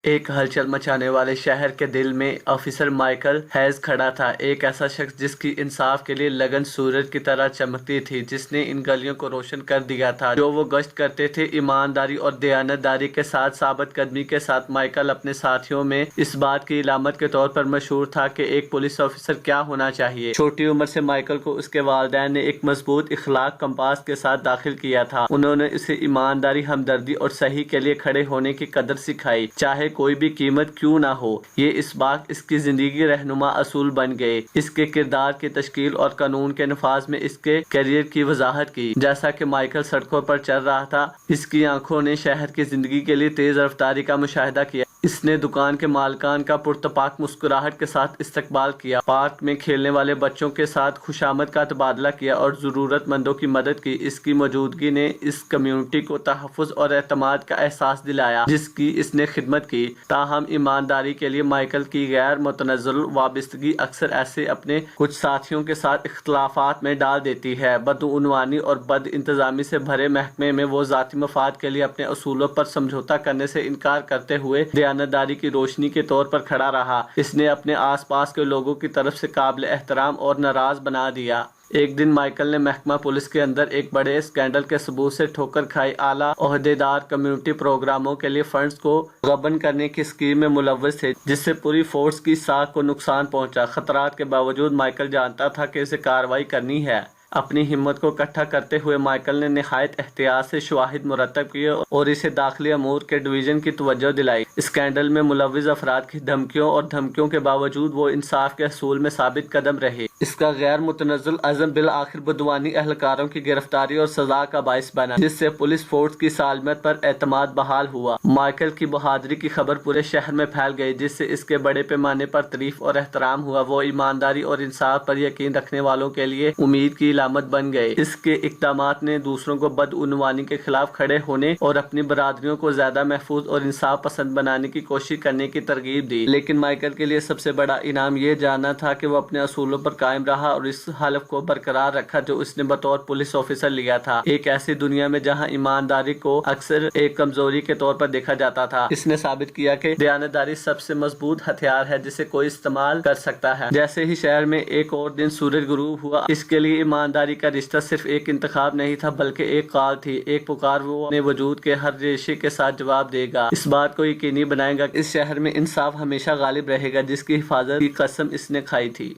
ایک ہلچل مچانے والے شہر کے دل میں آفیسر مائیکل ہیز کھڑا تھا، ایک ایسا شخص جس کی انصاف کے لیے لگن سورج کی طرح چمکتی تھی، جس نے ان گلیوں کو روشن کر دیا تھا جو وہ گشت کرتے تھے۔ ایمانداری اور دیانت داری کے ساتھ ثابت قدمی کے ساتھ مائیکل اپنے ساتھیوں میں اس بات کی علامت کے طور پر مشہور تھا کہ ایک پولیس آفیسر کیا ہونا چاہیے۔ چھوٹی عمر سے مائیکل کو اس کے والدین نے ایک مضبوط اخلاق کمپاس کے ساتھ داخل کیا تھا۔ انہوں نے اسے ایمانداری، ہمدردی اور صحیح کے لیے کھڑے ہونے کی قدر سکھائی، چاہے کوئی بھی قیمت کیوں نہ ہو۔ یہ اسباق اس کی زندگی رہنما اصول بن گئے، اس کے کردار کی تشکیل اور قانون کے نفاذ میں اس کے کیریئر کی وضاحت کی۔ جیسا کہ مائیکل سڑکوں پر چل رہا تھا، اس کی آنکھوں نے شہر کی زندگی کے لیے تیز رفتاری کا مشاہدہ کیا۔ اس نے دکان کے مالکان کا پرتپاک مسکراہٹ کے ساتھ استقبال کیا، پارک میں کھیلنے والے بچوں کے ساتھ خوشامد کا تبادلہ کیا اور ضرورت مندوں کی مدد کی۔ اس کی موجودگی نے اس کمیونٹی کو تحفظ اور اعتماد کا احساس دلایا جس کی اس نے خدمت کی۔ تاہم ایمانداری کے لیے مائیکل کی غیر متنازل وابستگی اکثر ایسے اپنے کچھ ساتھیوں کے ساتھ اختلافات میں ڈال دیتی ہے۔ بدعنوانی اور بد انتظامی سے بھرے محکمے میں وہ ذاتی مفاد کے لیے اپنے اصولوں پر سمجھوتہ کرنے سے انکار کرتے ہوئے دیانتداری کی روشنی کے طور پر کھڑا رہا۔ اس نے اپنے آس پاس کے لوگوں کی طرف سے قابل احترام اور ناراض بنا دیا۔ ایک دن مائیکل نے محکمہ پولیس کے اندر ایک بڑے اسکینڈل کے ثبوت سے ٹھوکر کھائی۔ اعلیٰ عہدیدار کمیونٹی پروگراموں کے لیے فنڈز کو غبن کرنے کی اسکیم میں ملوث تھے جس سے پوری فورس کی ساکھ کو نقصان پہنچا۔ خطرات کے باوجود مائیکل جانتا تھا کہ اسے کارروائی کرنی ہے۔ اپنی ہمت کو اکٹھا کرتے ہوئے مائیکل نے نہایت احتیاط سے شواہد مرتب کیے اور اسے داخلی امور کے ڈویژن کی توجہ دلائی۔ اسکینڈل میں ملوث افراد کی دھمکیوں اور دھمکیوں کے باوجود وہ انصاف کے اصول میں ثابت قدم رہے۔ اس کا غیر متنازل عزم بالآخر بدعنوانی اہلکاروں کی گرفتاری اور سزا کا باعث بنا، جس سے پولیس فورس کی سالمیت پر اعتماد بحال ہوا۔ مائیکل کی بہادری کی خبر پورے شہر میں پھیل گئی جس سے اس کے بڑے پیمانے پر تعریف اور احترام ہوا۔ وہ ایمانداری اور انصاف پر یقین رکھنے والوں کے لیے امید کی علامت بن گئے۔ اس کے اقدامات نے دوسروں کو بدعنوانی کے خلاف کھڑے ہونے اور اپنی برادریوں کو زیادہ محفوظ اور انصاف پسند بنانے کی کوشش کرنے کی ترغیب دی۔ لیکن مائیکل کے لیے سب سے بڑا انعام یہ جاننا تھا کہ وہ اپنے اصولوں پر قائم رہا اور اس حلف کو برقرار رکھا جو اس نے بطور پولیس آفیسر لیا تھا۔ ایک ایسی دنیا میں جہاں ایمانداری کو اکثر ایک کمزوری کے طور پر دیکھا جاتا تھا، اس نے ثابت کیا کہ دیانتداری سب سے مضبوط ہتھیار ہے جسے کوئی استعمال کر سکتا ہے۔ جیسے ہی شہر میں ایک اور دن سورج غروب ہوا، اس کے لیے ایمانداری کا رشتہ صرف ایک انتخاب نہیں تھا بلکہ ایک کال تھی، ایک پکار۔ وہ اپنے وجود کے ہر ریشے کے ساتھ جواب دے گا، اس بات کو یقینی بنائے گا کہ اس شہر میں انصاف ہمیشہ غالب رہے گا جس کی حفاظت کی قسم اس نے کھائی تھی۔